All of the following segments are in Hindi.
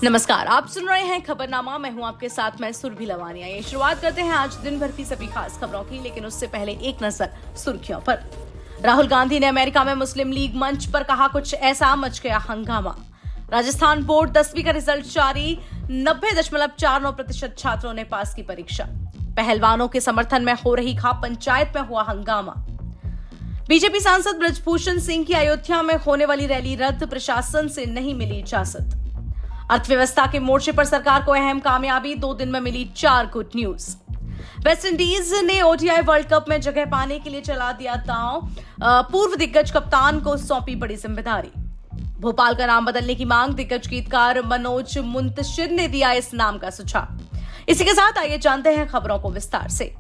नमस्कार, आप सुन रहे हैं खबरनामा। मैं हूं आपके साथ, मैं सुरभि लवानिया। ये शुरुआत करते हैं आज दिन भर की सभी खास खबरों की, लेकिन उससे पहले एक नजर सुर्खियों पर। राहुल गांधी ने अमेरिका में मुस्लिम लीग मंच पर कहा कुछ ऐसा, मच गया हंगामा। राजस्थान बोर्ड 10वीं का रिजल्ट जारी, 90.49% छात्रों ने पास की परीक्षा। पहलवानों के समर्थन में हो रही खाप पंचायत में हुआ हंगामा। बीजेपी सांसद ब्रजभूषण सिंह की अयोध्या में होने वाली रैली रद्द, प्रशासन से नहीं मिली इजाजत। अर्थव्यवस्था के मोर्चे पर सरकार को अहम कामयाबी, 2 दिन में मिली 4 गुड न्यूज। वेस्ट इंडीज ने ओडीआई वर्ल्ड कप में जगह पाने के लिए चला दिया दांव, पूर्व दिग्गज कप्तान को सौंपी बड़ी जिम्मेदारी। भोपाल का नाम बदलने की मांग, दिग्गज गीतकार मनोज मुंतशिर ने दिया इस नाम का सुझाव। इसी के साथ आइए जानते हैं खबरों को विस्तार से।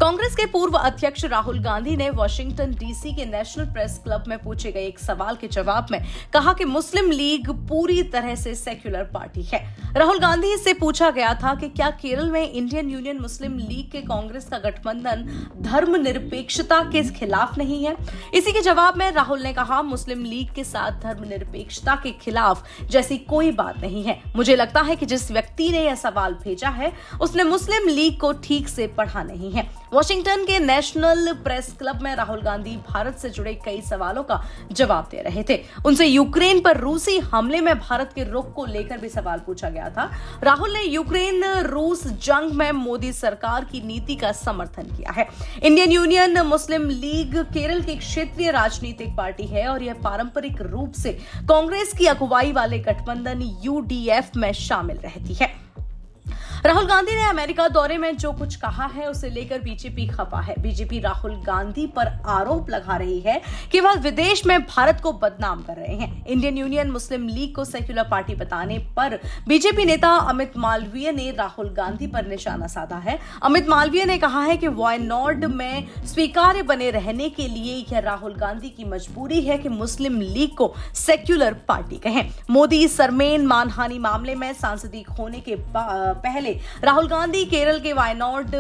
कांग्रेस के पूर्व अध्यक्ष राहुल गांधी ने वॉशिंगटन डीसी के नेशनल प्रेस क्लब में पूछे गए एक सवाल के जवाब में कहा कि मुस्लिम लीग पूरी तरह से सेक्युलर पार्टी है। राहुल गांधी से पूछा गया था कि क्या केरल में इंडियन यूनियन मुस्लिम लीग के कांग्रेस का गठबंधन धर्मनिरपेक्षता के खिलाफ नहीं है। इसी के जवाब में राहुल ने कहा, मुस्लिम लीग के साथ धर्मनिरपेक्षता के खिलाफ जैसी कोई बात नहीं है। मुझे लगता है कि जिस व्यक्ति ने यह सवाल भेजा है उसने मुस्लिम लीग को ठीक से पढ़ा नहीं है। वॉशिंगटन के नेशनल प्रेस क्लब में राहुल गांधी भारत से जुड़े कई सवालों का जवाब दे रहे थे। उनसे यूक्रेन पर रूसी हमले में भारत के रुख को लेकर भी सवाल पूछा गया था। राहुल ने यूक्रेन रूस जंग में मोदी सरकार की नीति का समर्थन किया है। इंडियन यूनियन मुस्लिम लीग केरल की क्षेत्रीय राजनीतिक पार्टी है और यह पारंपरिक रूप से कांग्रेस की अगुवाई वाले गठबंधन यूडीएफ में शामिल रहती है। राहुल गांधी ने अमेरिका दौरे में जो कुछ कहा है उसे लेकर बीजेपी खफा है। बीजेपी राहुल गांधी पर आरोप लगा रही है कि वह विदेश में भारत को बदनाम कर रहे हैं। इंडियन यूनियन मुस्लिम लीग को सेक्युलर पार्टी बताने पर बीजेपी नेता अमित मालवीय ने राहुल गांधी पर निशाना साधा है। अमित मालवीय ने कहा है कि वायनाड में स्वीकार्य बने रहने के लिए यह राहुल गांधी की मजबूरी है कि मुस्लिम लीग को सेक्युलर पार्टी कहें। मोदी सरमेन मानहानि मामले में सांसदीय होने के पहले राहुल गांधी केरल के वायनाड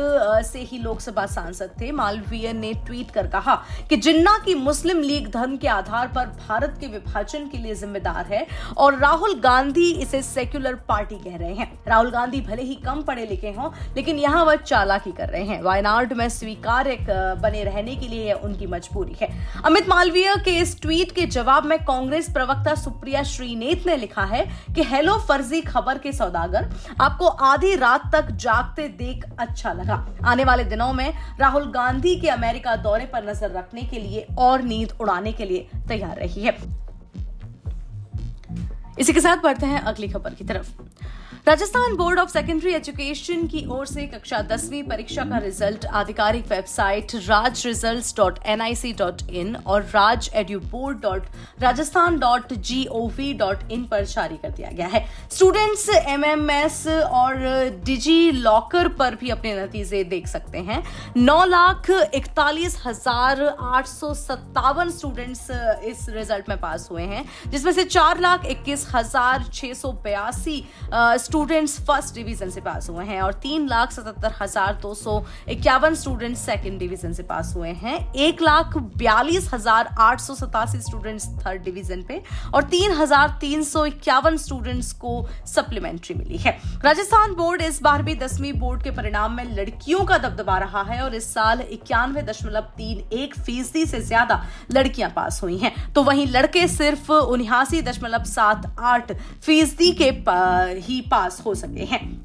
से ही लोकसभा सांसद थे। मालवीय ने ट्वीट कर कहा कि जिन्ना की मुस्लिम लीग धर्म के आधार पर भारत के विभाजन के लिए जिम्मेदार है और राहुल गांधी इसे सेक्युलर पार्टी कह रहे हैं। राहुल गांधी भले ही कम पढ़े लिखे हों, लेकिन यहां वह चालाकी कर रहे हैं। वायनाड में स्वीकार्य बने रहने के लिए यह उनकी मजबूरी है। अमित मालवीय के इस ट्वीट के जवाब में कांग्रेस प्रवक्ता सुप्रिया श्रीनेत ने लिखा है कि हेलो फर्जी खबर के सौदागर, आपको आधी रात तक जागते देख अच्छा लगा। आने वाले दिनों में राहुल गांधी के अमेरिका दौरे पर नजर रखने के लिए और नींद उड़ाने के लिए तैयार रही है। इसी के साथ बढ़ते हैं अगली खबर की तरफ। Rajasthan board of secondary education की ओर से कक्षा 10वीं परीक्षा का रिजल्ट आधिकारिक वेबसाइट rajresults.nic.in और rajeduboard.rajasthan.gov.in पर जारी कर दिया गया है। स्टूडेंट्स एमएमएस और डिजी लॉकर पर भी अपने नतीजे देख सकते हैं। 9,41,857 स्टूडेंट्स इस रिजल्ट में पास हुए हैं, जिसमें से 4,21,682 स्टूडेंट्स फर्स्ट डिवीजन से पास हुए हैं और 3,77,251 स्टूडेंट्स सेकंड डिवीजन से पास हुए हैं। 1,42,887 स्टूडेंट्स थर्ड डिवीजन पे और 3,351 स्टूडेंट्स को सप्लीमेंट्री मिली है। राजस्थान बोर्ड इस बार भी 10वीं बोर्ड के परिणाम में लड़कियों का दबदबा रहा है और इस साल 91.31% से ज्यादा लड़कियां पास हुई हैं, तो वहीं लड़के सिर्फ 79.78% के ही पास हो सके हैं।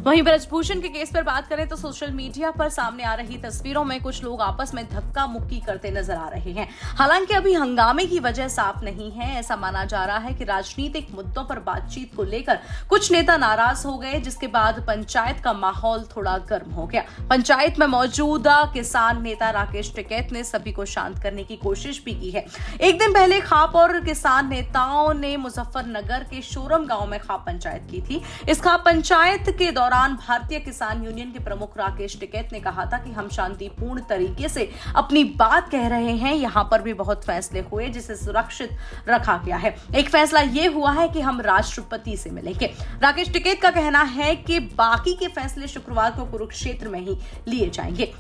वहीं ब्रजभूषण के केस पर बात करें तो सोशल मीडिया पर सामने आ रही तस्वीरों में कुछ लोग आपस में धक्का मुक्की करते नजर आ रहे हैं। हालांकि अभी हंगामे की वजह साफ नहीं है। ऐसा माना जा रहा है कि राजनीतिक मुद्दों पर बातचीत को लेकर कुछ नेता नाराज हो गए, जिसके बाद पंचायत का माहौल थोड़ा गर्म हो गया। पंचायत में मौजूदा किसान नेता राकेश टिकैत ने सभी को शांत करने की कोशिश भी की है। एक दिन पहले खाप और किसान नेताओं ने मुजफ्फरनगर के शोरम गांव में खाप पंचायत की थी। इस खाप पंचायत के दौरान भारतीय किसान यूनियन के प्रमुख राकेश टिकैत ने कहा था कि हम शांतिपूर्ण तरीके से अपनी बात कह रहे हैं। यहां पर भी बहुत फैसले हुए जिसे सुरक्षित रखा गया है। एक फैसला यह हुआ है कि हम राष्ट्रपति से मिलेंगे। राकेश टिकैत का कहना है कि बाकी के फैसले शुक्रवार को कुरुक्षेत्र में ही लिए जाएंगे।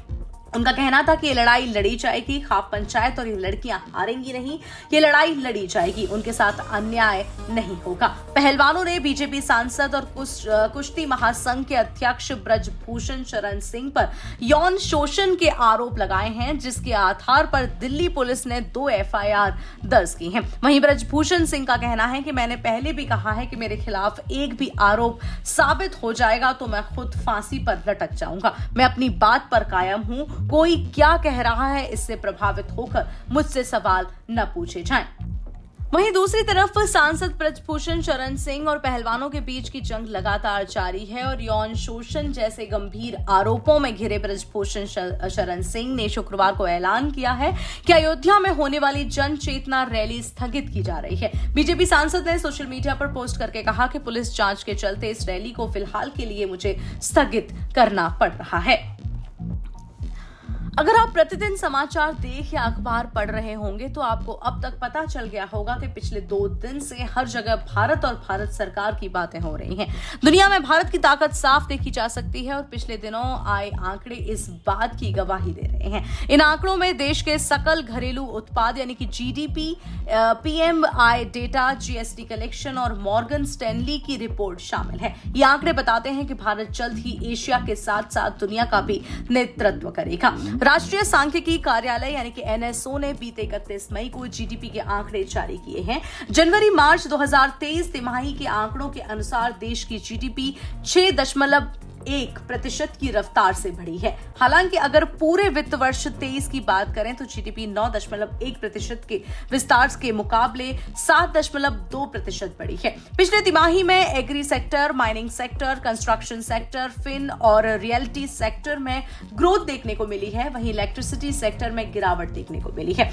उनका कहना था कि ये लड़ाई लड़ी जाएगी, खाप पंचायत और ये लड़कियां हारेंगी नहीं, ये लड़ाई लड़ी जाएगी, उनके साथ अन्याय नहीं होगा। पहलवानों ने बीजेपी सांसद और कुश्ती महासंघ के अध्यक्ष ब्रजभूषण शरण सिंह पर यौन शोषण के आरोप लगाए हैं, जिसके आधार पर दिल्ली पुलिस ने 2 एफआईआर दर्ज की हैं। वहीं ब्रजभूषण सिंह का कहना है कि मैंने पहले भी कहा है कि मेरे खिलाफ एक भी आरोप साबित हो जाएगा तो मैं खुद फांसी पर लटक जाऊंगा। मैं अपनी बात पर कायम हूं, कोई क्या कह रहा है इससे प्रभावित होकर मुझसे सवाल न पूछे जाएं। वहीं दूसरी तरफ सांसद ब्रजभूषण शरण सिंह और पहलवानों के बीच की जंग लगातार जारी है और यौन शोषण जैसे गंभीर आरोपों में घिरे ब्रजभूषण शरण सिंह ने शुक्रवार को ऐलान किया है कि अयोध्या में होने वाली जन चेतना रैली स्थगित की जा रही है। बीजेपी सांसद ने सोशल मीडिया पर पोस्ट करके कहा कि पुलिस जांच के चलते इस रैली को फिलहाल के लिए मुझे स्थगित करना पड़ रहा है। अगर आप प्रतिदिन समाचार देख या अखबार पढ़ रहे होंगे तो आपको अब तक पता चल गया होगा कि पिछले 2 दिन से हर जगह भारत और भारत सरकार की बातें हो रही हैं। दुनिया में भारत की ताकत साफ देखी जा सकती है और पिछले दिनों आए आंकड़े इस बात की गवाही दे रहे हैं। इन आंकड़ों में देश के सकल घरेलू उत्पाद यानी कि GDP, PMI data, GST collection और मॉर्गन स्टैनली की रिपोर्ट शामिल है। ये आंकड़े बताते हैं कि भारत जल्द ही एशिया के साथ साथ दुनिया का भी नेतृत्व करेगा। राष्ट्रीय सांख्यिकी कार्यालय यानी कि एनएसओ ने बीते 31 मई को जीडीपी के आंकड़े जारी किए हैं। जनवरी-मार्च 2023 तिमाही के आंकड़ों के अनुसार देश की जीडीपी 6.1% की रफ्तार से बढ़ी है। हालांकि अगर पूरे वित्त वर्ष 23 की बात करें तो जीडीपी 9.1% के विस्तार के मुकाबले 7.2% बढ़ी है। पिछले तिमाही में agri sector, mining sector, construction sector, fin और रियल्टी सेक्टर में ग्रोथ देखने को मिली है, वहीं इलेक्ट्रिसिटी सेक्टर में गिरावट देखने को मिली है।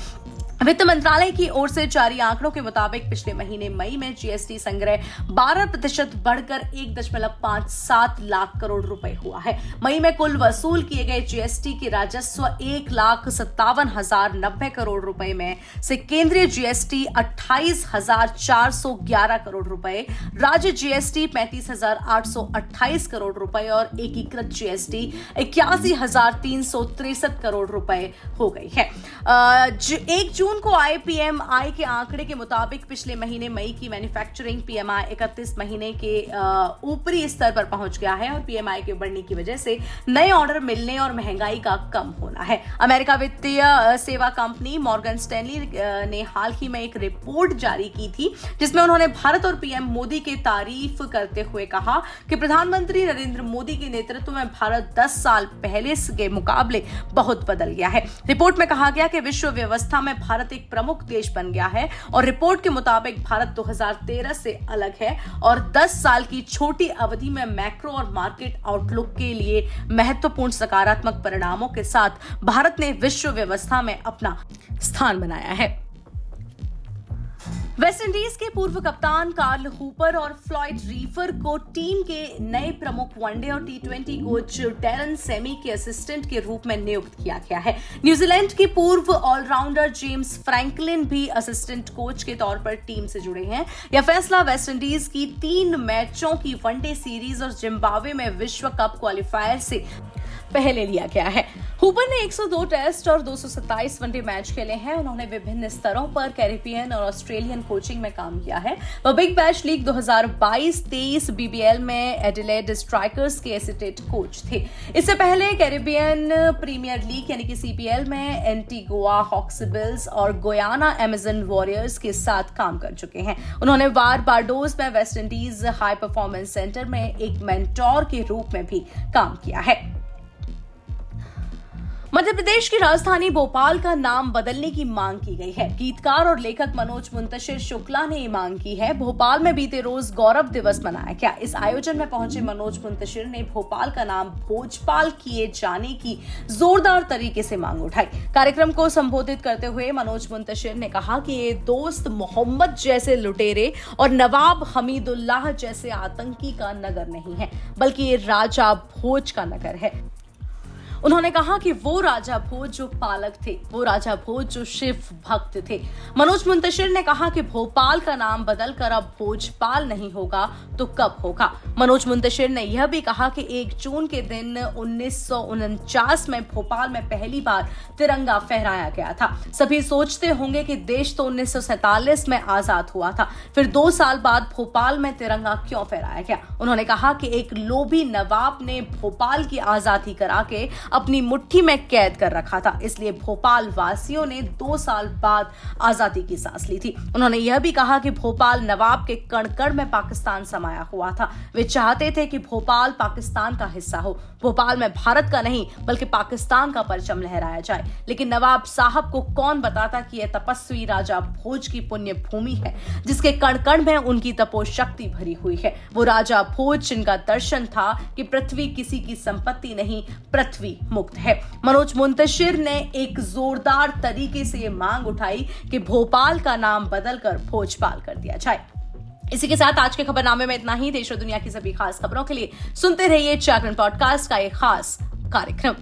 वित्त मंत्रालय की ओर से जारी आंकड़ों के मुताबिक पिछले महीने मई में जीएसटी संग्रह 12% बढ़कर 1.57 लाख करोड़ रुपए हुआ है। मई में कुल वसूल किए गए जीएसटी के राजस्व 1,57,090 करोड़ रुपए में से केंद्रीय जीएसटी 28,411 करोड़ रुपए, राज्य जीएसटी 35,828 करोड़ रुपए और एकीकृत जीएसटी 81,363 करोड़ रुपए हो गई है। 1 जून को आए पीएमआई के आंकड़े के मुताबिक पिछले महीने मई की मैन्युफैक्चरिंग पीएमआई 31 महीने के ऊपरी स्तर पर पहुंच गया है और पीएमआई के बढ़ने की वजह से नए ऑर्डर मिलने और महंगाई का कम होना है। अमेरिका वित्तीय सेवा कंपनी मॉर्गन स्टैनली ने हाल ही में एक रिपोर्ट जारी की थी जिसमें उन्होंने भारत और पीएम मोदी की तारीफ करते हुए कहा कि प्रधानमंत्री नरेंद्र मोदी के नेतृत्व में भारत 10 साल पहले के मुकाबले बहुत बदल गया है। रिपोर्ट में कहा गया कि विश्व व्यवस्था में भारत एक प्रमुख देश बन गया है और रिपोर्ट के मुताबिक भारत 2013 से अलग है और 10 साल की छोटी अवधि में मैक्रो और मार्केट आउटलुक के लिए महत्वपूर्ण सकारात्मक परिणामों के साथ भारत ने विश्व व्यवस्था में अपना स्थान बनाया है। वेस्टइंडीज के पूर्व कप्तान कार्ल हूपर और फ्लॉयड रीफर को टीम के नए प्रमुख वनडे और टी20 कोच टेरन सेमी के असिस्टेंट के रूप में नियुक्त किया गया है। न्यूजीलैंड के पूर्व ऑलराउंडर जेम्स फ्रैंकलिन भी असिस्टेंट कोच के तौर पर टीम से जुड़े हैं। यह फैसला वेस्टइंडीज की 3 मैचों की वनडे सीरीज और जिम्बाब्वे में विश्व कप क्वालिफायर से पहले लिया गया है। हूपर ने 102 टेस्ट और 227 वनडे मैच खेले हैं। उन्होंने विभिन्न स्तरों पर कैरिबियन और ऑस्ट्रेलियन कोचिंग में काम किया है। वह बिग बैश लीग 2022-23 बीबीएल में एडिलेड स्ट्राइकर्स के एसिस्टेंट कोच थे। इससे पहले कैरिबियन प्रीमियर लीग यानी कि सीपीएल में एंटीगुआ हॉक्सबिल्स और गोयाना अमेजन वॉरियर्स के साथ काम कर चुके हैं। उन्होंने बारबाडोस में West Indies high performance centre में एक मेंटोर के रूप में भी काम किया है। मध्य प्रदेश की राजधानी भोपाल का नाम बदलने की मांग की गई है। गीतकार और लेखक मनोज मुंतशिर शुक्ला ने ये मांग की है। भोपाल में बीते रोज गौरव दिवस मनाया गया। इस आयोजन में पहुंचे मनोज मुंतशिर ने भोपाल का नाम भोजपाल किए जाने की जोरदार तरीके से मांग उठाई। कार्यक्रम को संबोधित करते हुए मनोज मुंतशिर ने कहा कि ये दोस्त मोहम्मद जैसे लुटेरे और नवाब हमीदुल्लाह जैसे आतंकी का नगर नहीं है, बल्कि ये राजा भोज का नगर है। उन्होंने कहा कि वो राजा भोज जो पालक थे, वो राजा भोज जो शिव भक्त थे। मनोज मुंतशिर ने कहा कि भोपाल का नाम बदलकर अब भोजपाल नहीं होगा तो कब होगा। मनोज मुंतशिर ने यह भी कहा कि 1 जून के दिन 1949 में भोपाल में पहली बार तिरंगा फहराया गया था। सभी सोचते होंगे कि देश तो 1947 में आजाद हुआ था, फिर 2 साल बाद भोपाल में तिरंगा क्यों फहराया गया। उन्होंने कहा कि एक लोभी नवाब ने भोपाल की आजादी करा के अपनी मुट्ठी में कैद कर रखा था, इसलिए भोपाल वासियों ने 2 साल बाद आजादी की सांस ली थी। उन्होंने यह भी कहा कि भोपाल नवाब के कण-कण में पाकिस्तान समाया हुआ था। वे चाहते थे कि भोपाल पाकिस्तान का हिस्सा हो, भोपाल में भारत का नहीं बल्कि पाकिस्तान का परचम लहराया जाए। लेकिन नवाब साहब को कौन बताता कि यह तपस्वी राजा भोज की पुण्य भूमि है, जिसके कण-कण में उनकी तपोशक्ति भरी हुई है। वो राजा भोज जिनका दर्शन था कि पृथ्वी किसी की संपत्ति नहीं, पृथ्वी मुक्त है। मनोज मुंतशिर ने एक जोरदार तरीके से ये मांग उठाई कि भोपाल का नाम बदलकर भोजपाल कर दिया जाए। इसी के साथ आज के खबरनामे में इतना ही। देश और दुनिया की सभी खास खबरों के लिए सुनते रहिए जागरण पॉडकास्ट का एक खास कार्यक्रम।